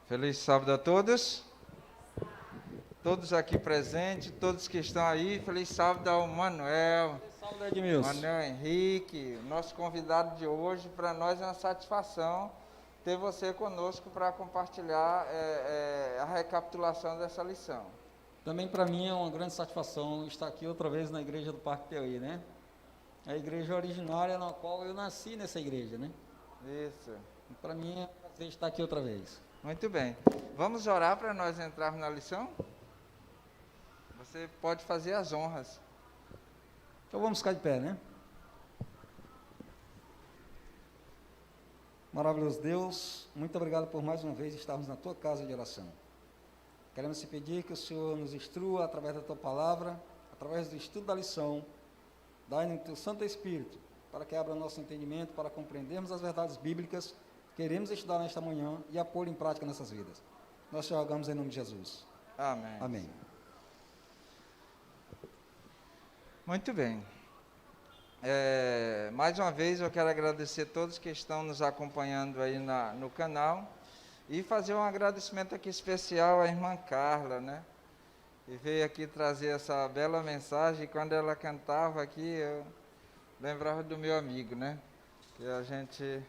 Feliz sábado a todos. Todos aqui presentes, todos que estão aí. Feliz sábado ao Manuel. Feliz sábado, Edmilson. Manuel Henrique, nosso convidado de hoje. Para nós é uma satisfação ter você conosco para compartilhar a recapitulação dessa lição. Também para mim é uma grande satisfação estar aqui outra vez na igreja do Parque Piauí, né? A igreja originária na qual eu nasci nessa igreja, né? Isso. Para mim é um prazer estar aqui outra vez. Muito bem. Vamos orar para nós entrarmos na lição? Você pode fazer as honras. Então vamos ficar de pé, né? Maravilhoso Deus, muito obrigado por mais uma vez estarmos na tua casa de oração. Queremos te pedir que o Senhor nos instrua através da tua palavra, através do estudo da lição, dai-nos o teu Santo Espírito, para que abra nosso entendimento, para compreendermos as verdades bíblicas. Queremos estudar nesta manhã e a pôr em prática nessas vidas. Nós te rogamos em nome de Jesus. Amém. Amém. Muito bem. Mais uma vez eu quero agradecer a todos que estão nos acompanhando aí no canal e fazer um agradecimento aqui especial à irmã Carla, né? E veio aqui trazer essa bela mensagem. Quando ela cantava aqui, eu lembrava do meu amigo, né? Que a gente...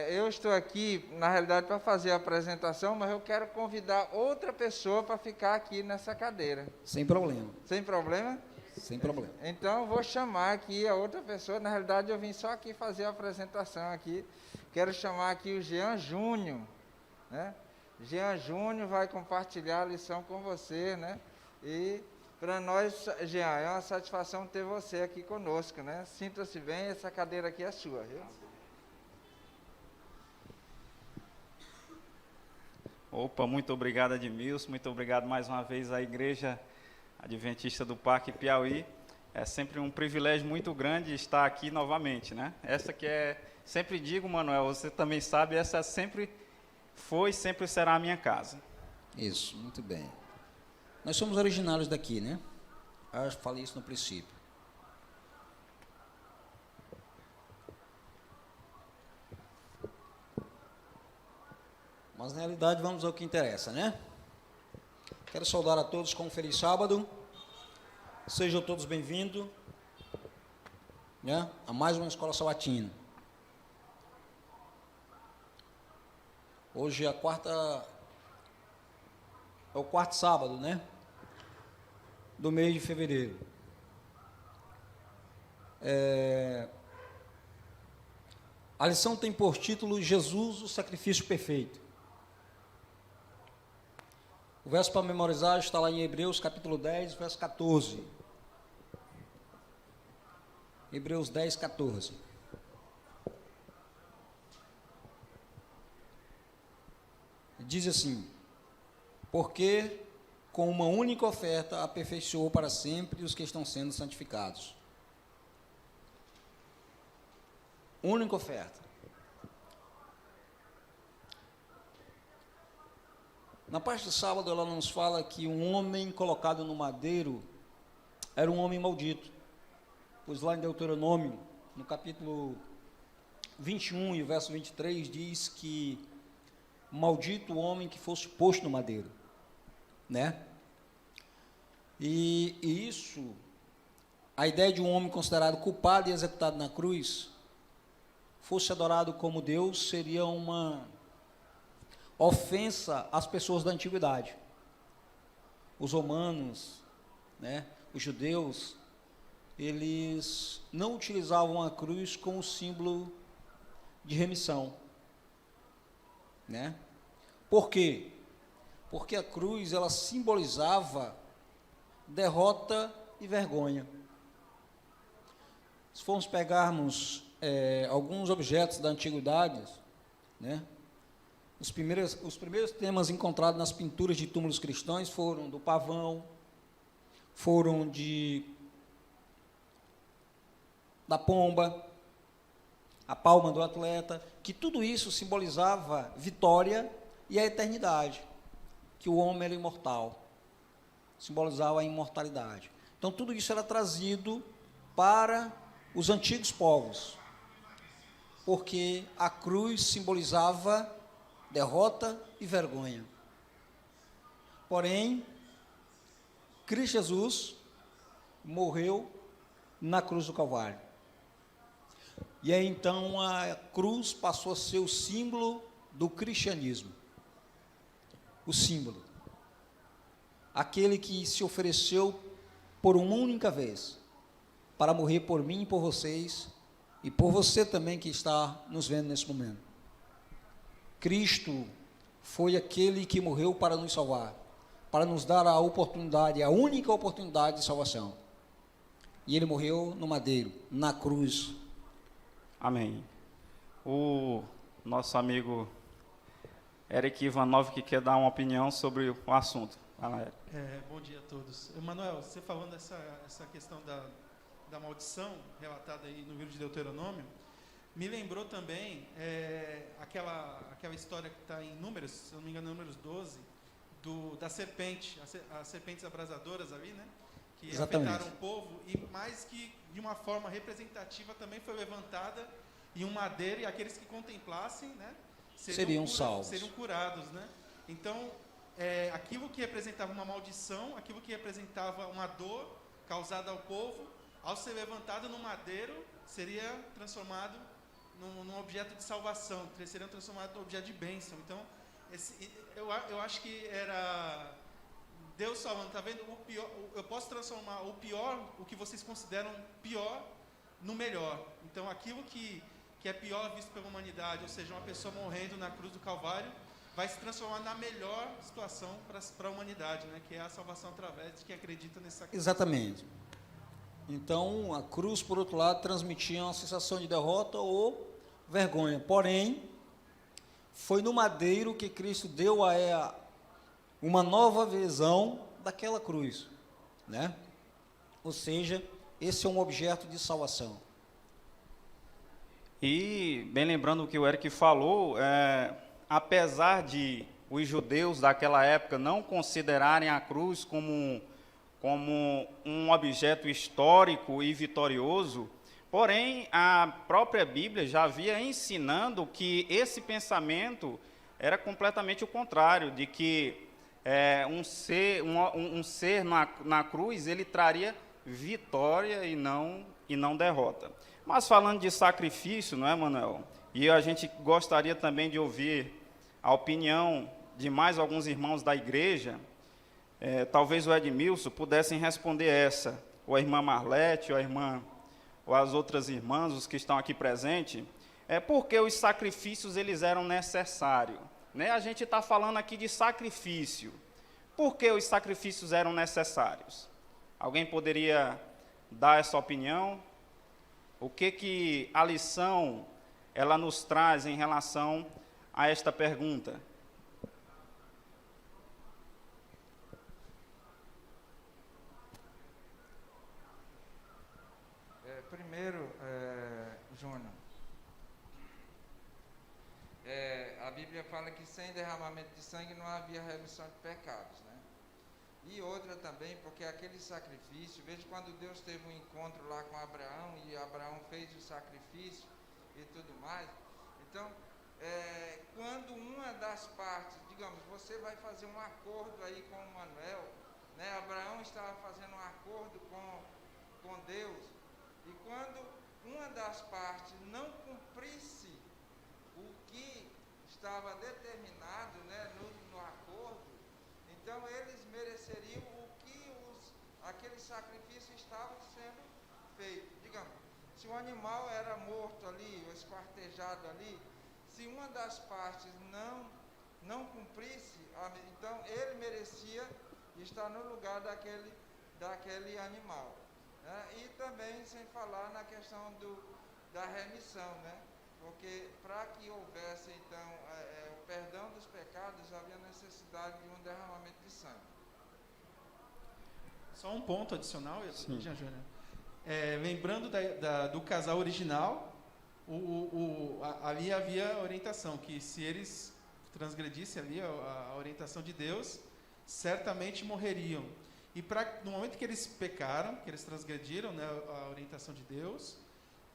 eu estou aqui, na realidade, para fazer a apresentação, mas eu quero convidar outra pessoa para ficar aqui nessa cadeira. Sem problema. Sem problema? Sem problema. Então, eu vou chamar aqui a outra pessoa. Na realidade, eu vim só aqui fazer a apresentação aqui. Quero chamar aqui o Jean Júnior, né? Jean Júnior vai compartilhar a lição com você, né? E para nós, Jean, é uma satisfação ter você aqui conosco, né? Sinta-se bem, essa cadeira aqui é sua, viu? Opa, muito obrigado, Edmilson, muito obrigado mais uma vez à Igreja Adventista do Parque Piauí. É sempre um privilégio muito grande estar aqui novamente, né? Essa que sempre digo, Manuel, você também sabe, essa sempre foi e sempre será a minha casa. Isso, muito bem. Nós somos originários daqui, né? Eu falei isso no princípio. Mas, na realidade, vamos ao que interessa, né? Quero saudar a todos com um feliz sábado. Sejam todos bem-vindos, né, a mais uma Escola Sabatina. Hoje é o quarto sábado, né? Do mês de fevereiro. A lição tem por título Jesus, o sacrifício perfeito. O verso para memorizar está lá em Hebreus capítulo 10, verso 14. Hebreus 10, 14. Diz assim: porque com uma única oferta aperfeiçoou para sempre os que estão sendo santificados. Única oferta. Na parte do sábado ela nos fala que um homem colocado no madeiro era um homem maldito, pois lá em Deuteronômio, no capítulo 21 e o verso 23, diz que maldito o homem que fosse posto no madeiro, né? E isso, a ideia de um homem considerado culpado e executado na cruz, fosse adorado como Deus, seria uma ofensa às pessoas da antiguidade. Os romanos, né, os judeus, eles não utilizavam a cruz como símbolo de remissão, né? Por quê? Porque a cruz, ela simbolizava derrota e vergonha. Se formos pegarmos alguns objetos da antiguidade, né, os primeiros temas encontrados nas pinturas de túmulos cristãos foram do pavão, foram da pomba, a palma do atleta, que tudo isso simbolizava vitória e a eternidade, que o homem era imortal, simbolizava a imortalidade. Então, tudo isso era trazido para os antigos povos. porque a cruz simbolizava derrota e vergonha. Porém, Cristo Jesus morreu na cruz do Calvário. E aí então a cruz passou a ser o símbolo do cristianismo. O símbolo. Aquele que se ofereceu por uma única vez para morrer por mim e por vocês, e por você também que está nos vendo nesse momento. Cristo foi aquele que morreu para nos salvar, para nos dar a oportunidade, a única oportunidade de salvação. E ele morreu no madeiro, na cruz. Amém. O nosso amigo Eric Ivanov que quer dar uma opinião sobre o assunto. Vai lá, Eric. Bom dia a todos. Manuel, você falando essa questão da maldição relatada aí no livro de Deuteronômio, me lembrou também aquela história que está em Números, se eu não me engano, Números 12, da serpente, as serpentes abrasadoras ali, né? Que Exatamente. afetaram o povo, e mais que de uma forma representativa também foi levantada em um madeiro, e aqueles que contemplassem, né, seriam salvos. Seriam curados, né? Então, aquilo que representava uma maldição, aquilo que representava uma dor causada ao povo, ao ser levantado no madeiro, seria transformado num objeto de salvação, seria transformado num objeto de bênção. Então, eu acho que era Deus falando, tá vendo? O pior, eu posso transformar o pior, o que vocês consideram pior, no melhor. Então, aquilo que é pior visto pela humanidade, ou seja, uma pessoa morrendo na cruz do Calvário, vai se transformar na melhor situação para a humanidade, né? Que é a salvação através de quem acredita nesse sacrifício. Exatamente. Então, a cruz, por outro lado, transmitia uma sensação de derrota ou vergonha. Porém, foi no madeiro que Cristo deu uma nova visão daquela cruz, né? Ou seja, esse é um objeto de salvação. E, bem lembrando o que o Eric falou, apesar de os judeus daquela época não considerarem a cruz como um objeto histórico e vitorioso, porém, a própria Bíblia já havia ensinando que esse pensamento era completamente o contrário, de que um ser na cruz, ele traria vitória e não derrota. Mas falando de sacrifício, não é, Manuel? E a gente gostaria também de ouvir a opinião de mais alguns irmãos da igreja. Talvez o Edmilson pudessem responder essa, ou a irmã Marlete, ou as outras irmãs, os que estão aqui presentes, porque os sacrifícios eles eram necessários. Né? A gente está falando aqui de sacrifício. Por que os sacrifícios eram necessários? Alguém poderia dar essa opinião? O que a lição ela nos traz em relação a esta pergunta? Primeiro, Júnior, a Bíblia fala que sem derramamento de sangue não havia remissão de pecados, né? E outra também, porque aquele sacrifício, veja quando Deus teve um encontro lá com Abraão, e Abraão fez o sacrifício e tudo mais. Então, quando uma das partes, digamos, você vai fazer um acordo aí com o Manuel, né? Abraão estava fazendo um acordo com Deus, e quando uma das partes não cumprisse o que estava determinado, né, no acordo, então eles mereceriam o que aquele sacrifício estava sendo feito. Digamos, se o animal era morto ali, ou esquartejado ali, se uma das partes não cumprisse, então ele merecia estar no lugar daquele animal. Né? E também sem falar na questão da remissão, né? Porque para que houvesse então o perdão dos pecados, havia necessidade de um derramamento de sangue. Só um ponto adicional, Júnior. Lembrando do casal original, ali havia orientação, que se eles transgredissem ali a orientação de Deus, certamente morreriam. E no momento que eles pecaram, que eles transgrediram, né, a orientação de Deus,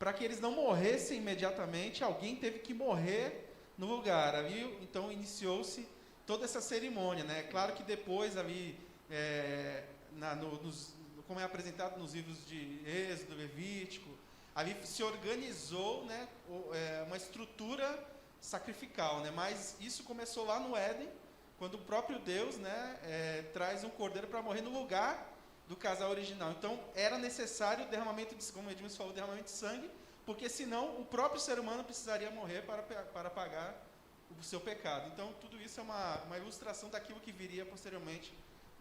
para que eles não morressem imediatamente, alguém teve que morrer no lugar. Ali, então, iniciou-se toda essa cerimônia, né? Claro que depois, ali, como é apresentado nos livros de Êxodo, Levítico, ali se organizou, né, uma estrutura sacrificial, né? Mas isso começou lá no Éden, quando o próprio Deus, né, traz um cordeiro para morrer no lugar do casal original. Então, era necessário o derramamento de, como Edmilson falou, derramamento de sangue, porque senão o próprio ser humano precisaria morrer para pagar o seu pecado. Então, tudo isso é uma ilustração daquilo que viria posteriormente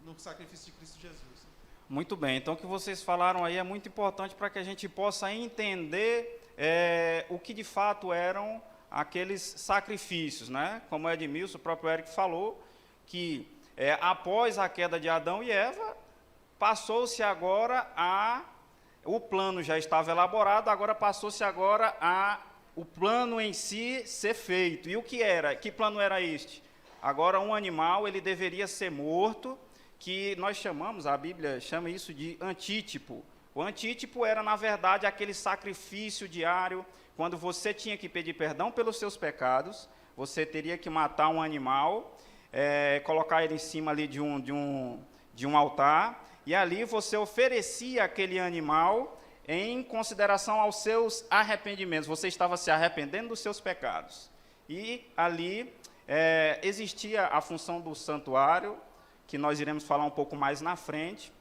no sacrifício de Cristo Jesus. Muito bem, então o que vocês falaram aí é muito importante para que a gente possa entender o que de fato eram aqueles sacrifícios, né? Como o Edmilson, o próprio Eric falou, que após a queda de Adão e Eva, passou-se agora o plano já estava elaborado, agora passou-se agora o plano em si ser feito. E o que era? Que plano era este? Agora um animal, ele deveria ser morto, que nós chamamos, a Bíblia chama isso de antítipo. O antítipo era, na verdade, aquele sacrifício diário, quando você tinha que pedir perdão pelos seus pecados, você teria que matar um animal, colocar ele em cima ali de um altar, e ali você oferecia aquele animal em consideração aos seus arrependimentos. Você estava se arrependendo dos seus pecados. E ali existia a função do santuário, que nós iremos falar um pouco mais na frente.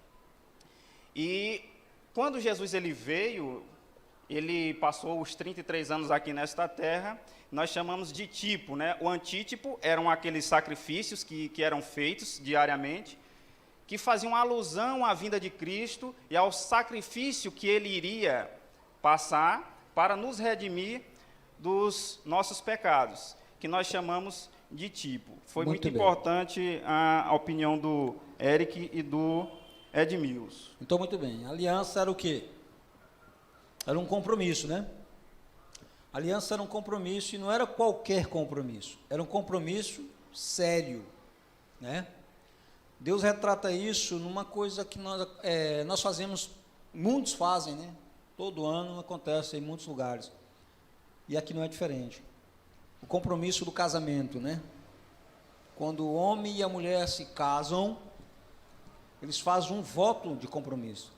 E quando Jesus ele veio, ele passou os 33 anos aqui nesta terra, nós chamamos de tipo, né? O antítipo eram aqueles sacrifícios que eram feitos diariamente, que faziam alusão à vinda de Cristo e ao sacrifício que ele iria passar para nos redimir dos nossos pecados, que nós chamamos de tipo. Foi muito importante a opinião do Eric e do Edmilson. Então, muito bem. A aliança era o quê? Era um compromisso, né? A aliança era um compromisso e não era qualquer compromisso. Era um compromisso sério, né? Deus retrata isso numa coisa que nós fazemos, muitos fazem, né? Todo ano acontece em muitos lugares. E aqui não é diferente. O compromisso do casamento, né? Quando o homem e a mulher se casam, eles fazem um voto de compromisso.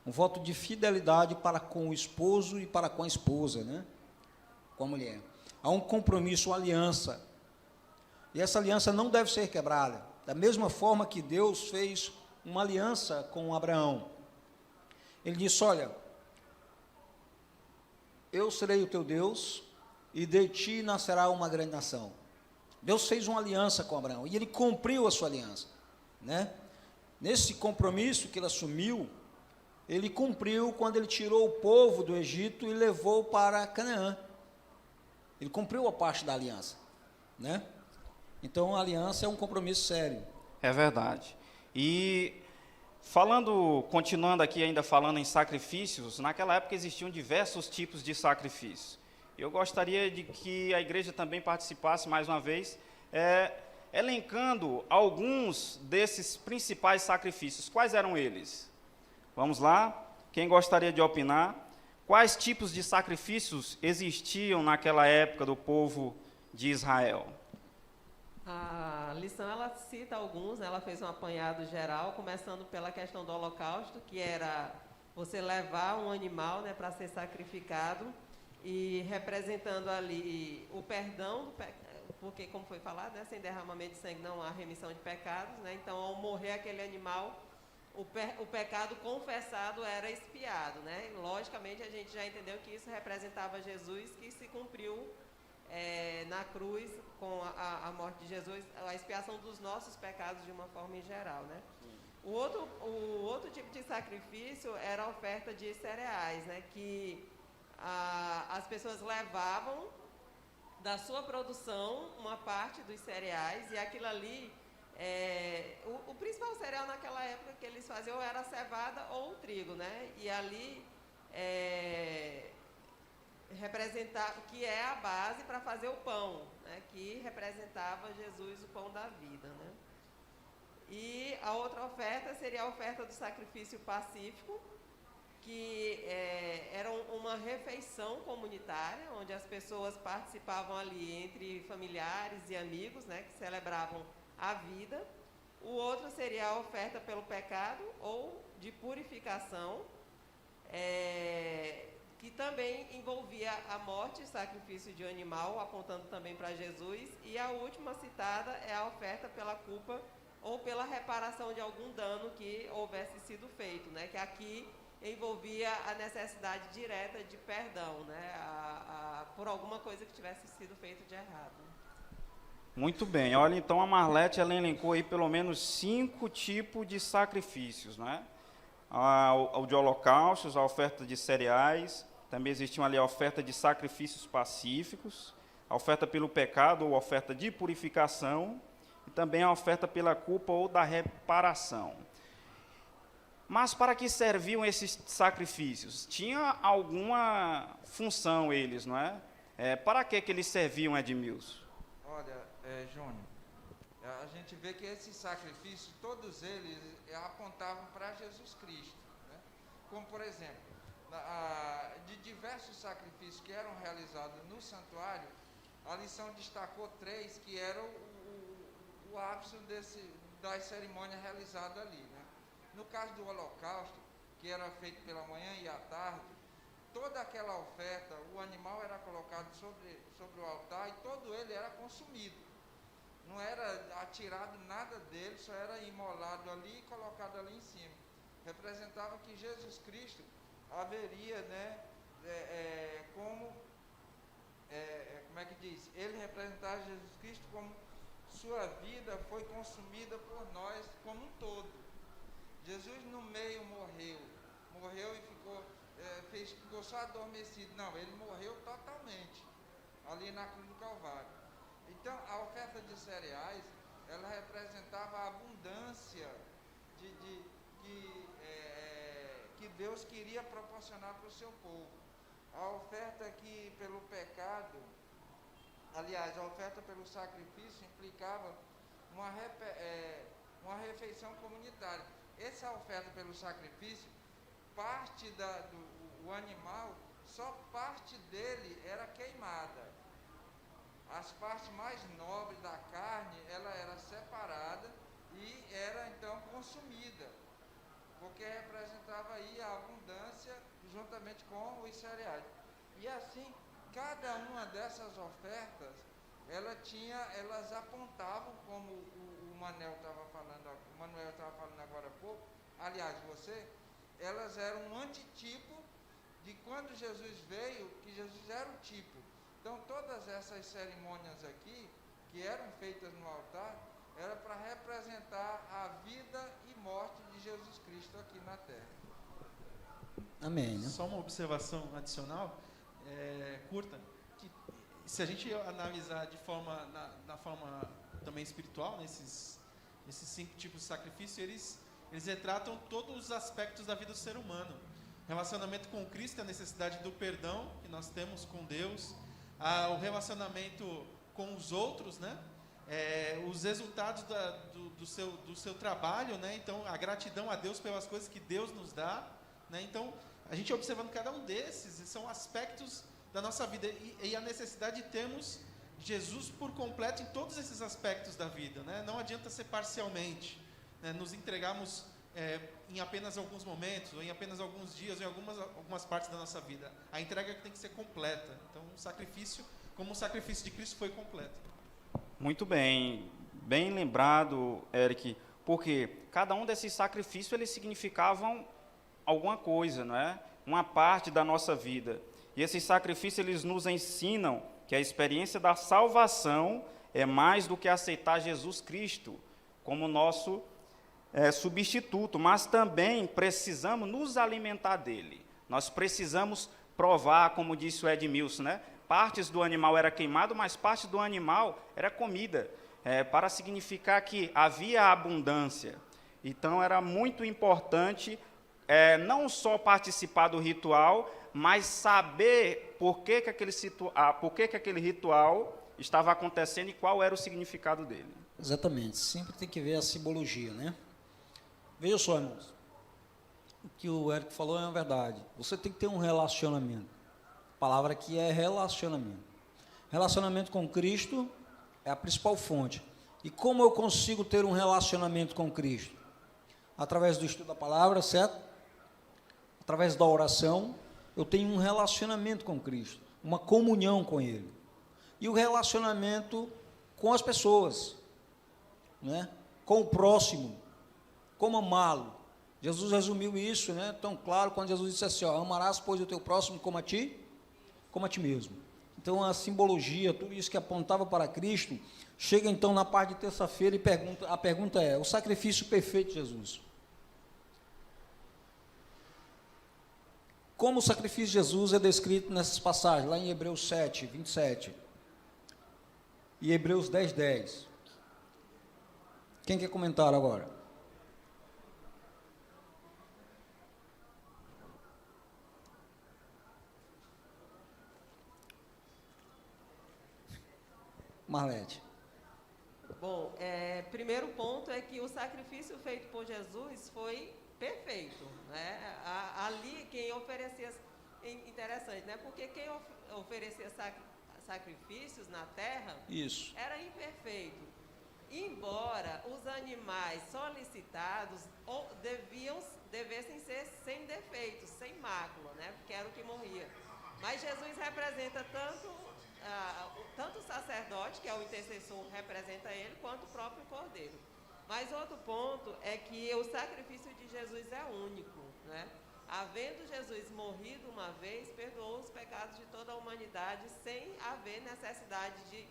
Um voto de fidelidade para com o esposo e para com a esposa, né? Com a mulher. Há um compromisso, uma aliança. E essa aliança não deve ser quebrada. Da mesma forma que Deus fez uma aliança com Abraão. Ele disse, olha, eu serei o teu Deus e de ti nascerá uma grande nação. Deus fez uma aliança com Abraão e ele cumpriu a sua aliança, né? Nesse compromisso que ele assumiu, ele cumpriu quando ele tirou o povo do Egito e levou para Canaã. Ele cumpriu a parte da aliança, né? Então, a aliança é um compromisso sério. É verdade. E continuando aqui ainda falando em sacrifícios, naquela época existiam diversos tipos de sacrifícios. Eu gostaria de que a igreja também participasse mais uma vez, elencando alguns desses principais sacrifícios. Quais eram eles? Vamos lá? Quem gostaria de opinar? Quais tipos de sacrifícios existiam naquela época do povo de Israel? A lição, ela cita alguns, né? Ela fez um apanhado geral, começando pela questão do holocausto, que era você levar um animal, né, para ser sacrificado, e representando ali o perdão, porque, como foi falado, né, sem derramamento de sangue não há remissão de pecados, né? Então, ao morrer aquele animal, o pecado confessado era expiado, né? Logicamente, a gente já entendeu que isso representava Jesus, que se cumpriu na cruz, com a morte de Jesus, a expiação dos nossos pecados de uma forma em geral, né? O outro tipo de sacrifício era a oferta de cereais, né? Que as pessoas levavam da sua produção uma parte dos cereais, e aquilo ali, o principal cereal naquela época que eles faziam era a cevada ou o trigo, né? E ali representar, que é a base para fazer o pão, né, que representava Jesus, o pão da vida, né? E a outra oferta seria a oferta do sacrifício pacífico, que era uma refeição comunitária, onde as pessoas participavam ali entre familiares e amigos, né, que celebravam a vida. O outro seria a oferta pelo pecado ou de purificação, que também envolvia a morte e sacrifício de um animal, apontando também para Jesus. E a última citada é a oferta pela culpa ou pela reparação de algum dano que houvesse sido feito, né? Que aqui envolvia a necessidade direta de perdão, né? Por alguma coisa que tivesse sido feita de errado. Muito bem. Olha, então a Marlete ela elencou aí pelo menos 5 tipos de sacrifícios, né? O de holocaustos, a oferta de cereais, também existiam ali a oferta de sacrifícios pacíficos, a oferta pelo pecado ou oferta de purificação, e também a oferta pela culpa ou da reparação. Mas para que serviam esses sacrifícios? Tinha alguma função eles, não é? Para que eles serviam, Edmilson? Olha, Júnior, a gente vê que esses sacrifícios, todos eles apontavam para Jesus Cristo, né? Como, por exemplo, de diversos sacrifícios que eram realizados no santuário, a lição destacou 3 que eram o ápice das cerimônias realizadas ali, né? No caso do holocausto, que era feito pela manhã e à tarde, toda aquela oferta, o animal era colocado sobre o altar e todo ele era consumido. Não era atirado nada dele, só era imolado ali e colocado ali em cima. Representava que Jesus Cristo haveria, né, como é que diz? Ele representava Jesus Cristo como sua vida foi consumida por nós como um todo. Jesus no meio morreu e ficou só adormecido. Não, ele morreu totalmente ali na cruz do Calvário. Então, a oferta de cereais, ela representava a abundância que Deus queria proporcionar para o seu povo. A oferta aqui pelo pecado, aliás, a oferta pelo sacrifício implicava uma refeição comunitária. Essa oferta pelo sacrifício, parte do animal, só parte dele era queimada. As partes mais nobres da carne, ela era separada e era então consumida, porque representava aí a abundância juntamente com os cereais. E assim, cada uma dessas ofertas, elas apontavam, como o Manuel estava falando agora há pouco, aliás, elas eram um antitipo de quando Jesus veio, que Jesus era o tipo. Então, todas essas cerimônias aqui, que eram feitas no altar, era para representar a vida e morte de Jesus Cristo aqui na terra. Amém. Né? Só uma observação adicional, curta, que se a gente analisar na forma também espiritual, esses 5 tipos de sacrifício, eles retratam todos os aspectos da vida do ser humano. Relacionamento com Cristo, a necessidade do perdão que nós temos com Deus, o relacionamento com os outros, né? Os resultados do seu trabalho, né? Então, a gratidão a Deus pelas coisas que Deus nos dá, né? Então, a gente observando cada um desses, são aspectos da nossa vida e a necessidade de termos Jesus por completo em todos esses aspectos da vida, né? Não adianta ser parcialmente, né? Nos entregarmos em apenas alguns momentos, ou em apenas alguns dias, ou em algumas partes da nossa vida. A entrega tem que ser completa. Então, o sacrifício, como o sacrifício de Cristo, foi completo. Muito bem, bem lembrado, Eric, porque cada um desses sacrifícios, eles significavam alguma coisa, não é? Uma parte da nossa vida. E esses sacrifícios, eles nos ensinam que a experiência da salvação é mais do que aceitar Jesus Cristo como nosso substituto, mas também precisamos nos alimentar dele. Nós precisamos provar, como disse o Edmilson, né? Partes do animal era queimado, mas parte do animal era comida, para significar que havia abundância. Então, era muito importante não só participar do ritual, mas saber por que aquele ritual estava acontecendo e qual era o significado dele. Exatamente, sempre tem que ver a simbologia, né? Veja só, irmãos, o que o Érico falou é uma verdade. Você tem que ter um relacionamento. A palavra aqui é relacionamento. Relacionamento com Cristo é a principal fonte. E como eu consigo ter um relacionamento com Cristo? Através do estudo da palavra, certo? Através da oração, eu tenho um relacionamento com Cristo, uma comunhão com Ele. E o relacionamento com as pessoas, né? Com o próximo, como amá-lo. Jesus resumiu isso, né? Tão claro quando Jesus disse assim, ó, amarás, pois, o teu próximo como a ti mesmo. Então, a simbologia, tudo isso que apontava para Cristo, chega então na parte de terça-feira e a pergunta é, o sacrifício perfeito de Jesus. Como o sacrifício de Jesus é descrito nessas passagens, lá em Hebreus 7, 27, e Hebreus 10, 10. Quem quer comentar agora? Marlete. Bom, primeiro ponto é que o sacrifício feito por Jesus foi perfeito, né? Ali quem oferecia, interessante, né? Porque quem oferecia sacrifícios na terra, isso, era imperfeito. Embora os animais solicitados devessem ser sem defeitos, sem mácula, né? Porque era o que morria. Mas Jesus representa tanto o sacerdote, que é o intercessor, representa ele, quanto o próprio cordeiro. Mas outro ponto é que o sacrifício de Jesus é único, né? Havendo Jesus morrido uma vez, perdoou os pecados de toda a humanidade, sem haver necessidade de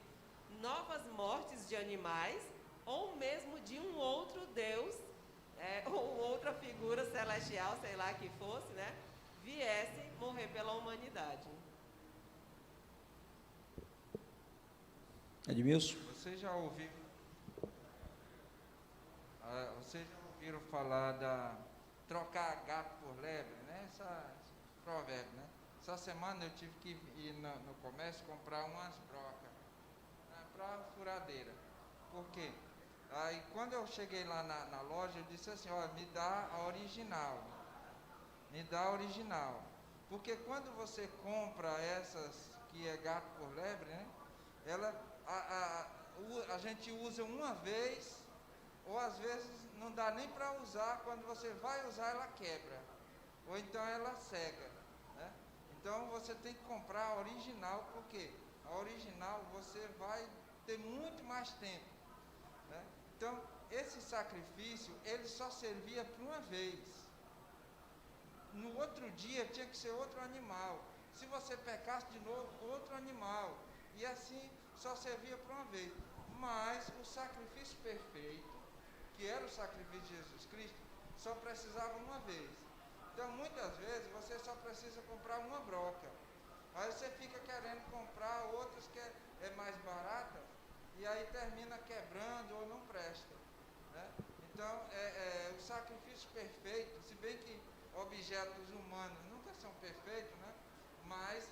novas mortes de animais, ou mesmo de um outro Deus, ou outra figura celestial, sei lá que fosse, né? Viesse morrer pela humanidade. Edmilson? Vocês já ouviram falar da trocar gato por lebre, né? Esse provérbio, né? Essa semana eu tive que ir no comércio comprar umas brocas, né, para furadeira. Por quê? Aí quando eu cheguei lá na loja, eu disse assim, olha, me dá a original. Me dá a original. Porque quando você compra essas que é gato por lebre, né? A gente usa uma vez, ou às vezes não dá nem para usar, quando você vai usar ela quebra, ou então ela cega, né? Então você tem que comprar a original, porque a original você vai ter muito mais tempo, né? Então esse sacrifício, ele só servia para uma vez, no outro dia tinha que ser outro animal, se você pecasse de novo, outro animal, e assim só servia para uma vez. Mas o sacrifício perfeito, que era o sacrifício de Jesus Cristo, só precisava uma vez. Então muitas vezes você só precisa comprar uma broca, aí você fica querendo comprar outras que é mais barata, e aí termina quebrando ou não presta, né? Então o sacrifício perfeito, se bem que objetos humanos nunca são perfeitos, né? Mas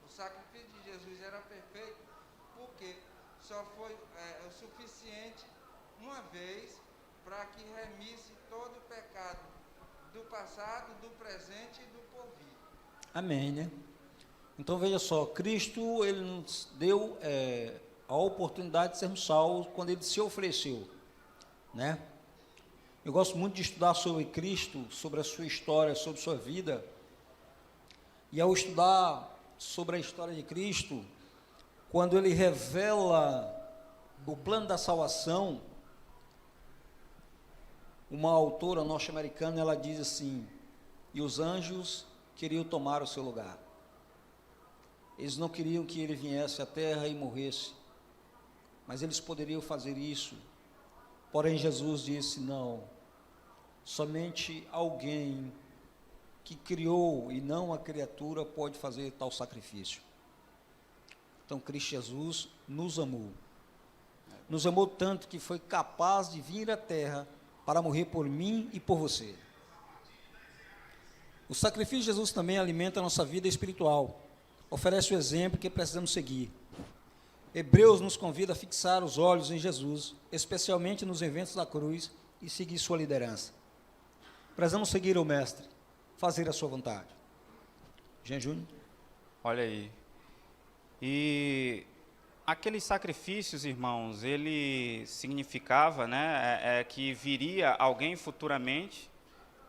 o sacrifício de Jesus era perfeito, porque só foi o suficiente uma vez para que remisse todo o pecado do passado, do presente e do porvir. Amém, né? Então veja só, Cristo, ele nos deu a oportunidade de sermos salvos quando ele se ofereceu, né? Eu gosto muito de estudar sobre Cristo, sobre a sua história, sobre sua vida, e ao estudar sobre a história de Cristo, quando ele revela o plano da salvação, uma autora norte-americana, ela diz assim, e os anjos queriam tomar o seu lugar. Eles não queriam que ele viesse à terra e morresse, mas eles poderiam fazer isso. Porém, Jesus disse, não, somente alguém que criou e não a criatura pode fazer tal sacrifício. Então, Cristo Jesus nos amou tanto que foi capaz de vir à terra para morrer por mim e por você. O sacrifício de Jesus também alimenta a nossa vida espiritual, oferece o exemplo que precisamos seguir. Hebreus nos convida a fixar os olhos em Jesus, especialmente nos eventos da cruz, e seguir sua liderança. Precisamos seguir o Mestre, fazer a sua vontade. Jean Júnior? Olha aí. E aqueles sacrifícios, irmãos, ele significava, né, que viria alguém futuramente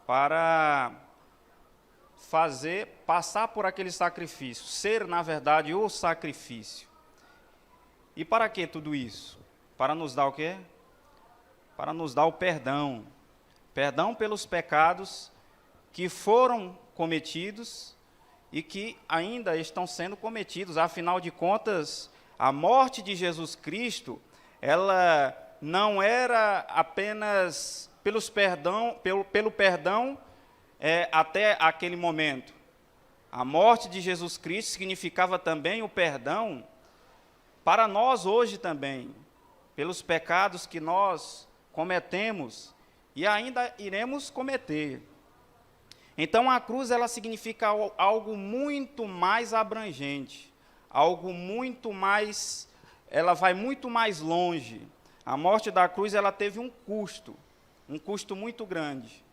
para passar por aquele sacrifício, ser, na verdade, o sacrifício. E para que tudo isso? Para nos dar o quê? Para nos dar o perdão. Perdão pelos pecados que foram cometidos e que ainda estão sendo cometidos. Afinal de contas, a morte de Jesus Cristo, ela não era apenas pelo perdão até aquele momento. A morte de Jesus Cristo significava também o perdão para nós hoje também, pelos pecados que nós cometemos e ainda iremos cometer. Então a cruz, ela significa algo muito mais abrangente, algo muito mais, ela vai muito mais longe. A morte da cruz, ela teve um custo muito grande.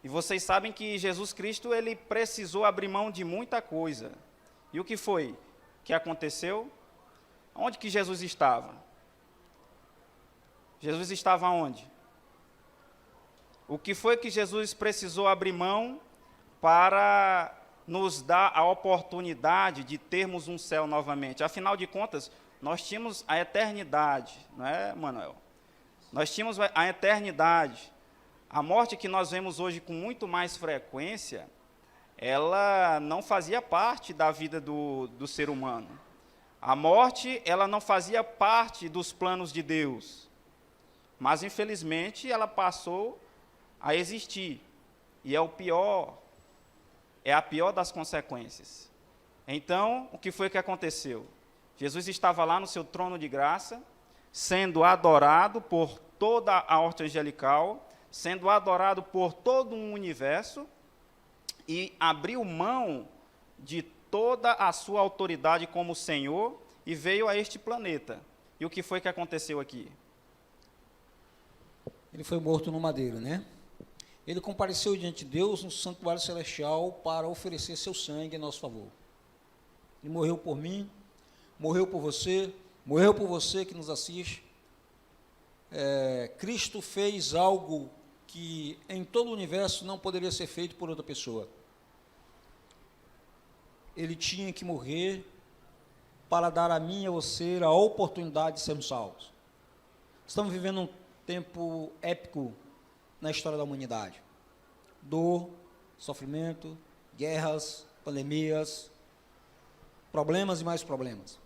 E vocês sabem que Jesus Cristo, ele precisou abrir mão de muita coisa. E o que foi que aconteceu? Onde que Jesus estava? Jesus estava onde? O que foi que Jesus precisou abrir mão para nos dar a oportunidade de termos um céu novamente? Afinal de contas, nós tínhamos a eternidade, não é, Manuel? Nós tínhamos a eternidade. A morte que nós vemos hoje com muito mais frequência, ela não fazia parte da vida do ser humano. A morte, ela não fazia parte dos planos de Deus. Mas, infelizmente, ela passou a existir. E é a pior das consequências. Então, o que foi que aconteceu? Jesus estava lá no seu trono de graça, sendo adorado por toda a horta angelical, sendo adorado por todo um universo, e abriu mão de toda a sua autoridade como Senhor, e veio a este planeta. E o que foi que aconteceu aqui? Ele foi morto no madeiro, né? Ele compareceu diante de Deus no santuário celestial para oferecer seu sangue em nosso favor. Ele morreu por mim, morreu por você que nos assiste. Cristo fez algo que em todo o universo não poderia ser feito por outra pessoa. Ele tinha que morrer para dar a mim e a você a oportunidade de sermos salvos. Estamos vivendo um tempo épico na história da humanidade. Dor, sofrimento, guerras, pandemias, problemas e mais problemas.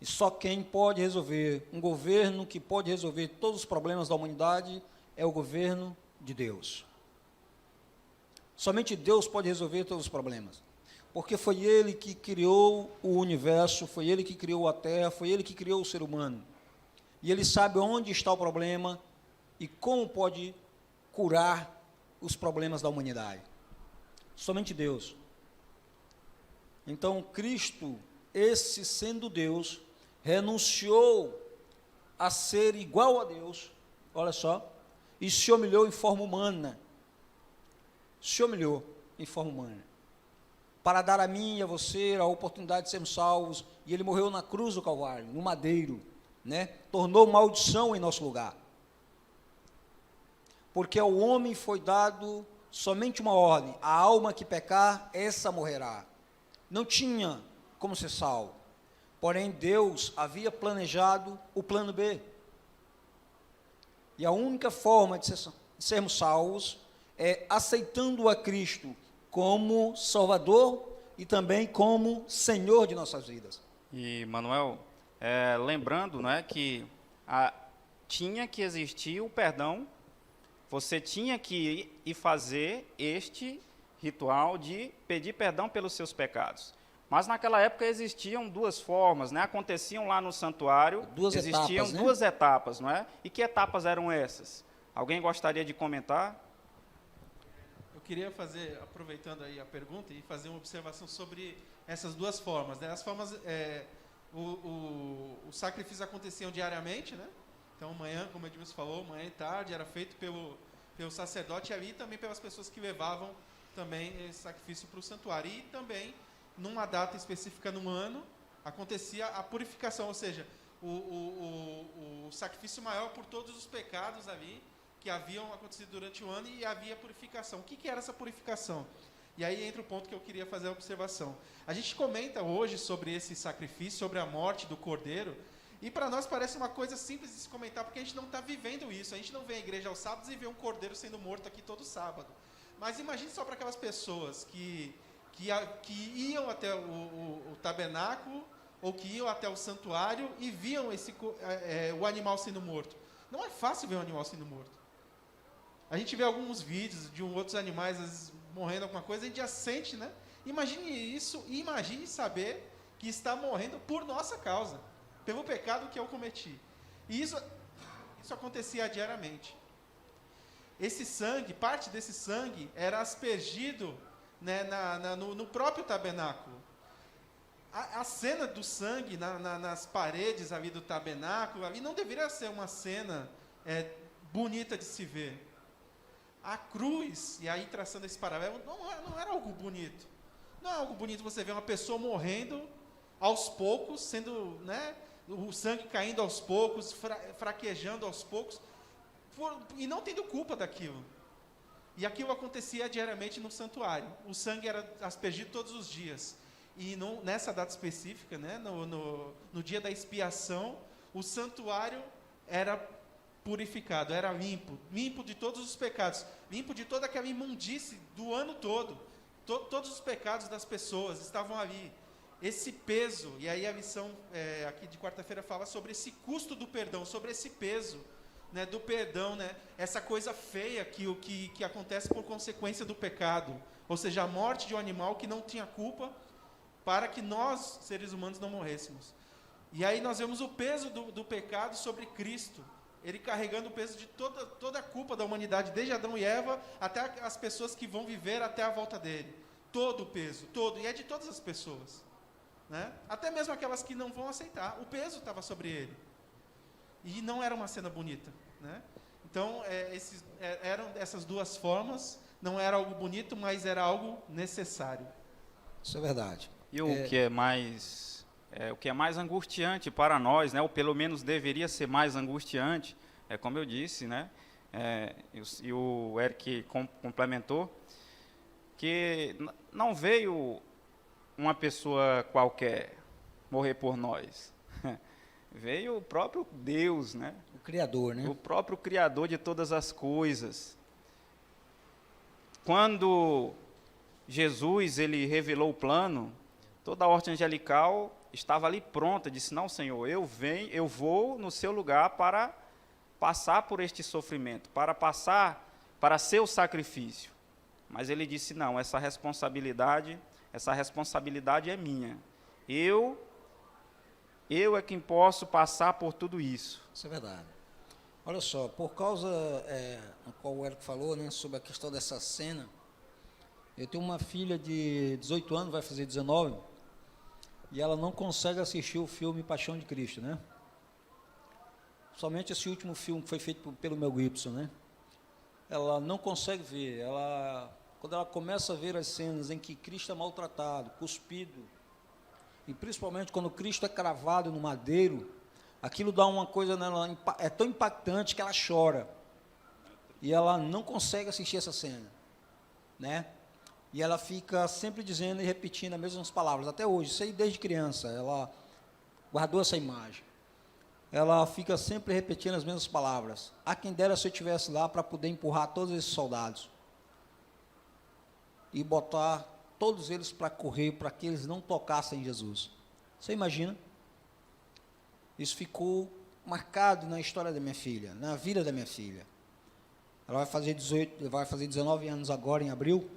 E só quem pode resolver, um governo que pode resolver todos os problemas da humanidade, é o governo de Deus. Somente Deus pode resolver todos os problemas. Porque foi Ele que criou o universo, foi Ele que criou a terra, foi Ele que criou o ser humano. E Ele sabe onde está o problema e como pode curar os problemas da humanidade. Somente Deus. Então, Cristo, esse sendo Deus, renunciou a ser igual a Deus, olha só, e se humilhou em forma humana. Se humilhou em forma humana. Para dar a mim e a você a oportunidade de sermos salvos, e Ele morreu na cruz do Calvário, no madeiro, né? Tornou maldição em nosso lugar. Porque ao homem foi dado somente uma ordem: a alma que pecar, essa morrerá. Não tinha como ser salvo. Porém, Deus havia planejado o plano B. E a única forma de sermos salvos é aceitando a Cristo como Salvador e também como Senhor de nossas vidas. E, Manuel, lembrando, né, que tinha que existir o perdão, você tinha que ir e fazer este ritual de pedir perdão pelos seus pecados. Mas naquela época existiam duas formas, né? Aconteciam lá no santuário, existiam duas etapas, não é? E que etapas eram essas? Alguém gostaria de comentar? Eu queria fazer, aproveitando aí a pergunta, e fazer uma observação sobre essas duas formas, né? As formas, os sacrifícios aconteciam diariamente, né? Então, manhã, como o Edmilson falou, manhã e tarde, era feito pelo sacerdote ali e também pelas pessoas que levavam também esse sacrifício para o santuário. E também, numa data específica no ano, acontecia a purificação, ou seja, o sacrifício maior por todos os pecados ali que haviam acontecido durante o ano, e havia purificação. O que era essa purificação? E aí entra o ponto que eu queria fazer a observação. A gente comenta hoje sobre esse sacrifício, sobre a morte do Cordeiro, e para nós parece uma coisa simples de se comentar, porque a gente não está vivendo isso. A gente não vem à igreja aos sábados e vê um cordeiro sendo morto aqui todo sábado. Mas imagine só para aquelas pessoas que iam até o tabernáculo, ou que iam até o santuário e viam o animal sendo morto. Não é fácil ver um animal sendo morto. A gente vê alguns vídeos de outros animais às vezes, morrendo alguma coisa, a gente já sente, né? Imagine isso e imagine saber que está morrendo por nossa causa, pelo pecado que eu cometi. E isso acontecia diariamente. Esse sangue, parte desse sangue, era aspergido, né, no próprio tabernáculo. A cena do sangue nas paredes ali do tabernáculo, ali não deveria ser uma cena bonita de se ver. A cruz, e aí traçando esse paralelo, não era algo bonito. Não é algo bonito você ver uma pessoa morrendo aos poucos, sendo, né, o sangue caindo aos poucos, fraquejando aos poucos, e não tendo culpa daquilo. E aquilo acontecia diariamente no santuário. O sangue era aspergido todos os dias. E nessa data específica, né, no dia da expiação, o santuário era purificado, era limpo de todos os pecados, limpo de toda aquela imundície do ano todo. Todos os pecados das pessoas estavam ali. Esse peso, e aí a lição aqui de quarta-feira fala sobre esse custo do perdão, sobre esse peso, né, do perdão, né, essa coisa feia que acontece por consequência do pecado, ou seja, a morte de um animal que não tinha culpa, para que nós, seres humanos, não morrêssemos. E aí nós vemos o peso do pecado sobre Cristo, ele carregando o peso de toda a culpa da humanidade, desde Adão e Eva, até as pessoas que vão viver até a volta dele. Todo o peso, todo, e é de todas as pessoas. Né? Até mesmo aquelas que não vão aceitar, o peso estava sobre ele. E não era uma cena bonita. Né? Então, eram essas duas formas, não era algo bonito, mas era algo necessário. Isso é verdade. E o que é mais angustiante para nós, né, ou pelo menos deveria ser mais angustiante, como eu disse, né, e o Eric complementou, que não veio uma pessoa qualquer morrer por nós. Veio o próprio Deus, né? O Criador, né? O próprio Criador de todas as coisas. Quando Jesus ele revelou o plano, toda a horta angelical estava ali pronta, disse: não, Senhor, eu vou no seu lugar para passar por este sofrimento, para ser o sacrifício. Mas ele disse: não, essa responsabilidade é minha. Eu é quem posso passar por tudo isso. Isso é verdade. Olha só, por causa no qual o Eric falou, né, sobre a questão dessa cena, eu tenho uma filha de 18 anos, vai fazer 19, e ela não consegue assistir o filme Paixão de Cristo, né? Somente esse último filme que foi feito pelo Mel Gibson, né? Ela não consegue ver. Quando ela começa a ver as cenas em que Cristo é maltratado, cuspido, e principalmente quando Cristo é cravado no madeiro, aquilo dá uma coisa nela, é tão impactante que ela chora. E ela não consegue assistir essa cena, né? E ela fica sempre dizendo e repetindo as mesmas palavras, até hoje, isso aí desde criança, ela guardou essa imagem. Ela fica sempre repetindo as mesmas palavras. A quem dera se eu estivesse lá para poder empurrar todos esses soldados e botar todos eles para correr, para que eles não tocassem em Jesus. Você imagina? Isso ficou marcado na história da minha filha, na vida da minha filha. Ela vai fazer 19 anos agora, em abril,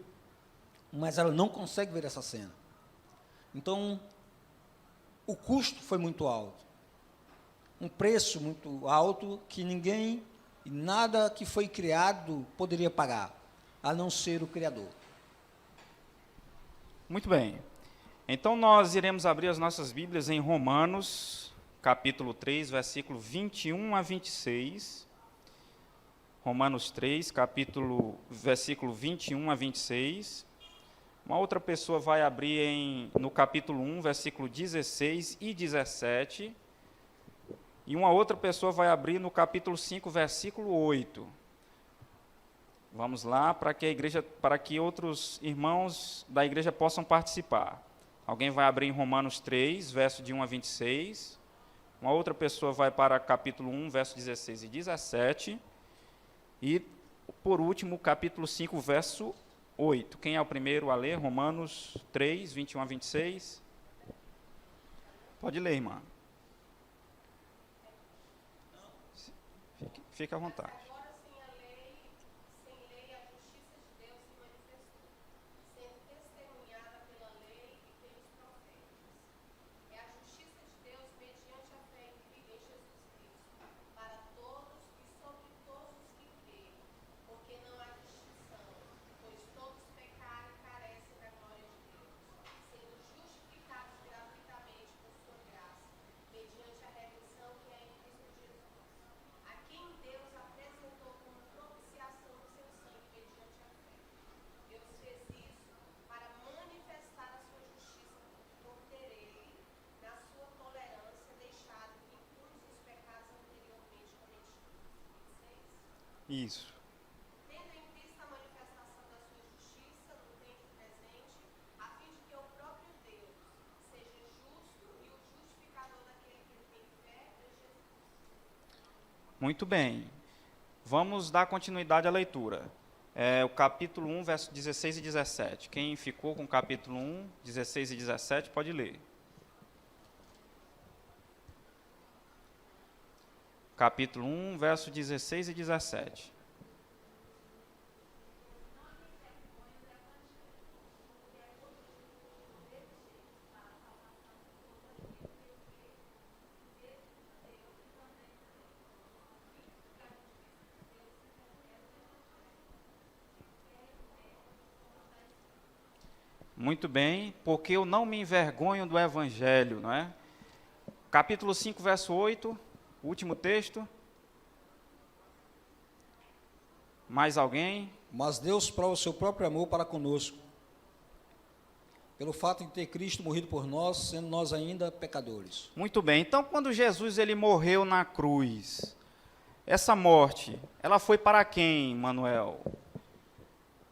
mas ela não consegue ver essa cena. Então, o custo foi muito alto. Um preço muito alto que ninguém, nada que foi criado poderia pagar, a não ser o Criador. Muito bem. Então, nós iremos abrir as nossas Bíblias em Romanos, capítulo 3, versículo 21 a 26. Romanos 3, versículo 21 a 26. Uma outra pessoa vai abrir no capítulo 1, versículo 16 e 17. E uma outra pessoa vai abrir no capítulo 5, versículo 8. Vamos lá, para que outros irmãos da igreja possam participar. Alguém vai abrir em Romanos 3, verso de 1 a 26. Uma outra pessoa vai para capítulo 1, verso 16 e 17. E, por último, capítulo 5, verso 8. Quem é o primeiro a ler? Romanos 3, 21 a 26. Pode ler, irmã. Fique à vontade. Isso. Tendo em vista a manifestação da sua justiça no tempo presente, a fim de que o próprio Deus seja justo e o justificador daquele que tem fé em Jesus. Muito bem. Vamos dar continuidade à leitura. O capítulo 1, verso 16 e 17. Quem ficou com o capítulo 1, 16 e 17, pode ler. Capítulo 1, verso 16 e 17. Muito bem, porque eu não me envergonho do Evangelho, não é? Capítulo 5, verso 8. Último texto. Mais alguém? Mas Deus prova o seu próprio amor para conosco, pelo fato de ter Cristo morrido por nós, sendo nós ainda pecadores. Muito bem. Então, quando Jesus ele morreu na cruz, essa morte, ela foi para quem, Manuel?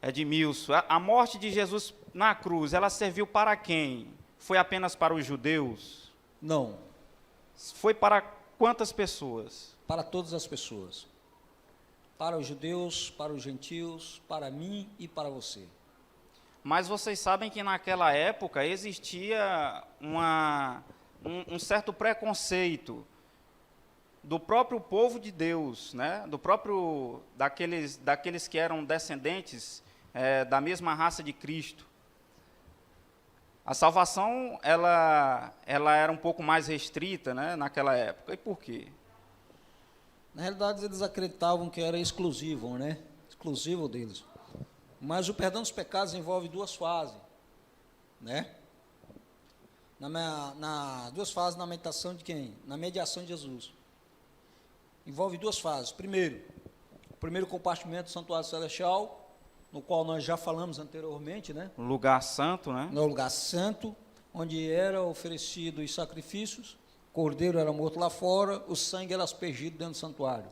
Edmilson, a morte de Jesus na cruz, ela serviu para quem? Foi apenas para os judeus? Não. Foi para quantas pessoas? Para todas as pessoas. Para os judeus, para os gentios, para mim e para você. Mas vocês sabem que naquela época existia um certo preconceito do próprio povo de Deus, né? daqueles que eram descendentes da mesma raça de Cristo. A salvação ela era um pouco mais restrita, né, naquela época. E por quê? Na realidade, eles acreditavam que era exclusivo, né? Exclusivo deles. Mas o perdão dos pecados envolve duas fases, né? Duas fases na meditação de quem? Na mediação de Jesus. Envolve duas fases. Primeiro, o primeiro compartimento do santuário celestial, no qual nós já falamos anteriormente, né? Lugar santo, né? No lugar santo, onde era oferecido os sacrifícios, o cordeiro era morto lá fora, o sangue era aspergido dentro do santuário,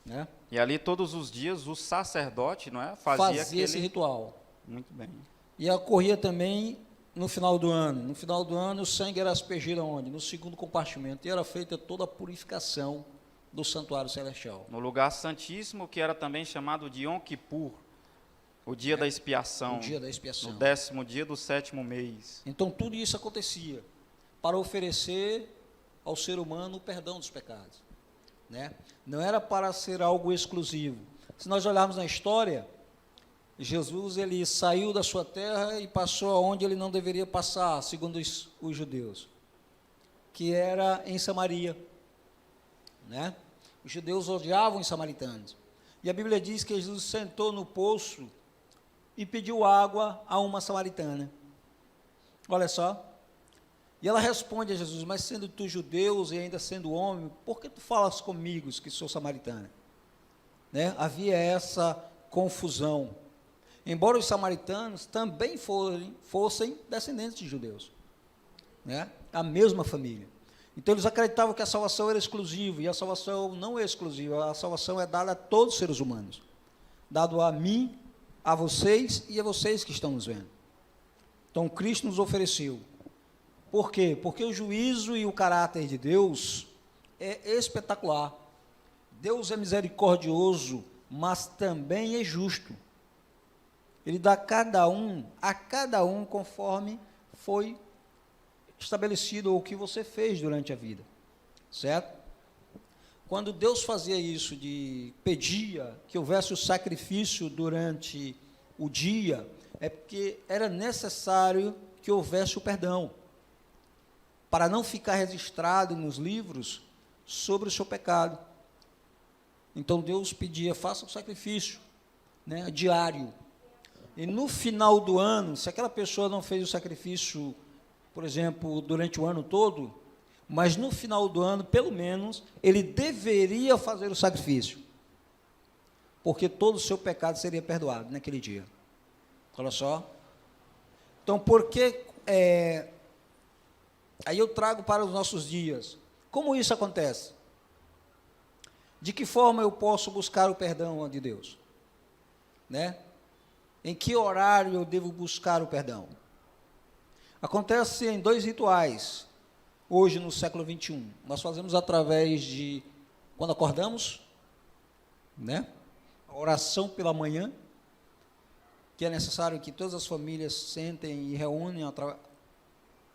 né? E ali todos os dias o sacerdote, não é? Fazia esse ritual. Muito bem. E ocorria também no final do ano. No final do ano o sangue era aspergido aonde? No segundo compartimento. E era feita toda a purificação do santuário celestial. No lugar santíssimo, que era também chamado de Yom Kippur, o dia da expiação. O dia da expiação. No 10º dia do 7º mês. Então tudo isso acontecia para oferecer ao ser humano o perdão dos pecados, né? Não era para ser algo exclusivo. Se nós olharmos na história, Jesus ele saiu da sua terra e passou aonde ele não deveria passar, segundo os judeus, que era em Samaria, né? Os judeus odiavam os samaritanos. E a Bíblia diz que Jesus sentou no poço e pediu água a uma samaritana. Olha só. E ela responde a Jesus: mas sendo tu judeu e ainda sendo homem, por que tu falas comigo que sou samaritana? né, havia essa confusão. Embora os samaritanos também fossem descendentes de judeus, né, a mesma família. Então, eles acreditavam que a salvação era exclusiva, e a salvação não é exclusiva, a salvação é dada a todos os seres humanos, dado a mim, a vocês e a vocês que estão nos vendo. Então, Cristo nos ofereceu. Por quê? Porque o juízo e o caráter de Deus é espetacular. Deus é misericordioso, mas também é justo. Ele dá a cada um conforme foi estabelecido ou o que você fez durante a vida, certo? Quando Deus fazia isso, pedia que houvesse o sacrifício durante o dia, é porque era necessário que houvesse o perdão, para não ficar registrado nos livros sobre o seu pecado. Então Deus pedia, faça o sacrifício, né, diário. E no final do ano, se aquela pessoa não fez o sacrifício, por exemplo, durante o ano todo, mas no final do ano, pelo menos, ele deveria fazer o sacrifício, porque todo o seu pecado seria perdoado naquele dia. Olha só. Então, aí eu trago para os nossos dias. Como isso acontece? De que forma eu posso buscar o perdão de Deus? Né? Em que horário eu devo buscar o perdão? Acontece em 2 rituais, hoje no século 21. Nós fazemos através de, quando acordamos, né? A oração pela manhã, que é necessário que todas as famílias sentem e reúnem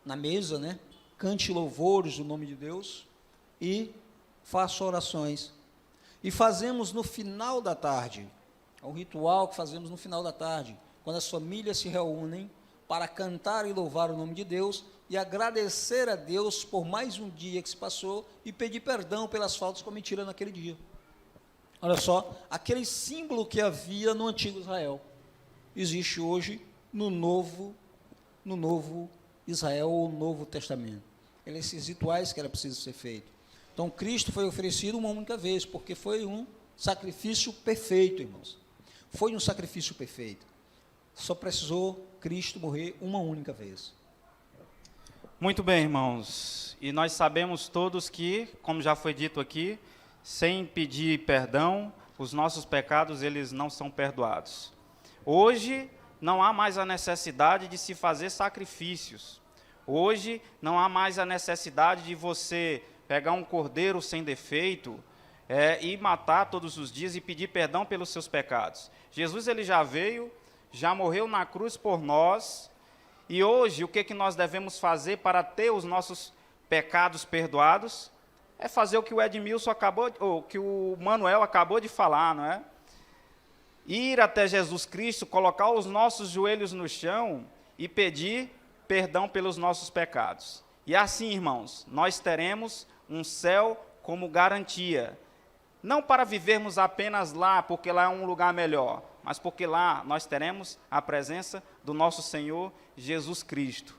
na mesa, né? Cante louvores no nome de Deus e faça orações. E fazemos no final da tarde, é um ritual que fazemos no final da tarde, quando as famílias se reúnem para cantar e louvar o nome de Deus e agradecer a Deus por mais um dia que se passou e pedir perdão pelas faltas cometidas naquele dia. Olha só, aquele símbolo que havia no antigo Israel, existe hoje no novo Israel ou Novo Testamento. Esses rituais que era preciso ser feito. Então, Cristo foi oferecido uma única vez, porque foi um sacrifício perfeito, irmãos. Foi um sacrifício perfeito. Só precisou Cristo morrer uma única vez. Muito bem, irmãos. E nós sabemos todos que, como já foi dito aqui, sem pedir perdão, os nossos pecados, eles não são perdoados. Hoje, não há mais a necessidade de se fazer sacrifícios. Hoje, não há mais a necessidade de você pegar um cordeiro sem defeito e matar todos os dias e pedir perdão pelos seus pecados. Jesus, ele já veio, já morreu na cruz por nós, e hoje o que nós devemos fazer para ter os nossos pecados perdoados? É fazer o que o Edmilson que o Manuel acabou de falar, não é? Ir até Jesus Cristo, colocar os nossos joelhos no chão e pedir perdão pelos nossos pecados. E assim, irmãos, nós teremos um céu como garantia. Não para vivermos apenas lá, porque lá é um lugar melhor, mas porque lá nós teremos a presença do nosso Senhor Jesus Cristo.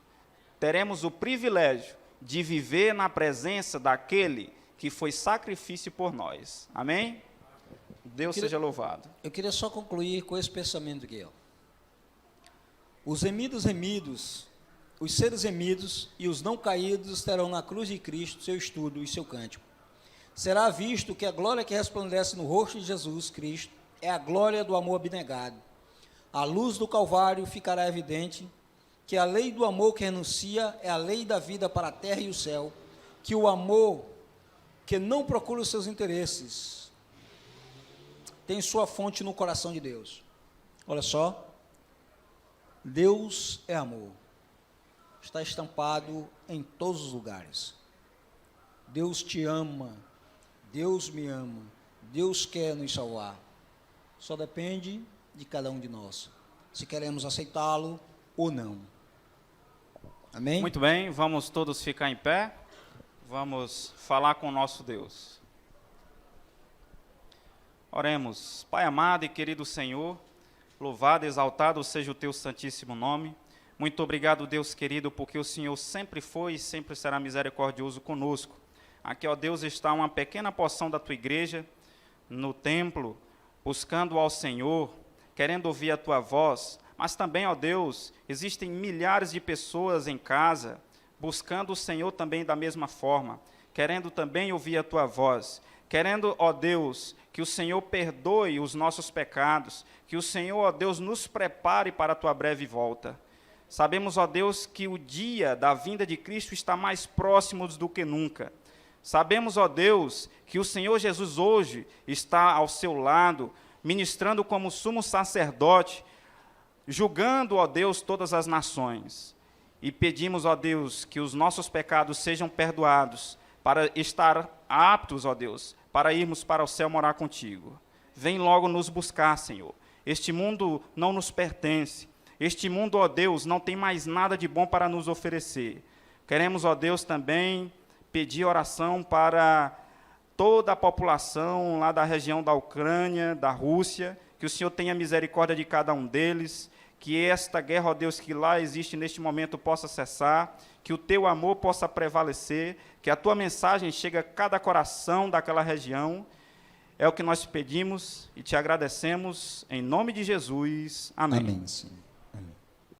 Teremos o privilégio de viver na presença daquele que foi sacrifício por nós. Amém? Deus seja louvado. Eu queria só concluir com esse pensamento aqui. Os remidos, os seres remidos e os não caídos terão na cruz de Cristo seu estudo e seu cântico. Será visto que a glória que resplandece no rosto de Jesus Cristo é a glória do amor abnegado. A luz do Calvário ficará evidente que a lei do amor que renuncia é a lei da vida para a terra e o céu, que o amor que não procura os seus interesses tem sua fonte no coração de Deus. Olha só, Deus é amor. Está estampado em todos os lugares. Deus te ama, Deus me ama, Deus quer nos salvar. Só depende de cada um de nós, se queremos aceitá-lo ou não. Amém? Muito bem, vamos todos ficar em pé, vamos falar com o nosso Deus. Oremos. Pai amado e querido Senhor, louvado, exaltado seja o teu santíssimo nome. Muito obrigado, Deus querido, porque o Senhor sempre foi e sempre será misericordioso conosco. Aqui, ó Deus, está uma pequena porção da tua igreja, no templo, buscando ao Senhor, querendo ouvir a tua voz, mas também, ó Deus, existem milhares de pessoas em casa, buscando o Senhor também da mesma forma, querendo também ouvir a tua voz, querendo, ó Deus, que o Senhor perdoe os nossos pecados, que o Senhor, ó Deus, nos prepare para a tua breve volta. Sabemos, ó Deus, que o dia da vinda de Cristo está mais próximo do que nunca. Sabemos, ó Deus, que o Senhor Jesus hoje está ao seu lado, ministrando como sumo sacerdote, julgando, ó Deus, todas as nações. E pedimos, ó Deus, que os nossos pecados sejam perdoados, para estar aptos, ó Deus, para irmos para o céu morar contigo. Vem logo nos buscar, Senhor. Este mundo não nos pertence. Este mundo, ó Deus, não tem mais nada de bom para nos oferecer. Queremos, ó Deus, também pedir oração para toda a população lá da região da Ucrânia, da Rússia, que o Senhor tenha misericórdia de cada um deles, que esta guerra, ó Deus, que lá existe neste momento possa cessar, que o teu amor possa prevalecer, que a tua mensagem chegue a cada coração daquela região. É o que nós pedimos e te agradecemos, em nome de Jesus. Amém. Amém, Senhor.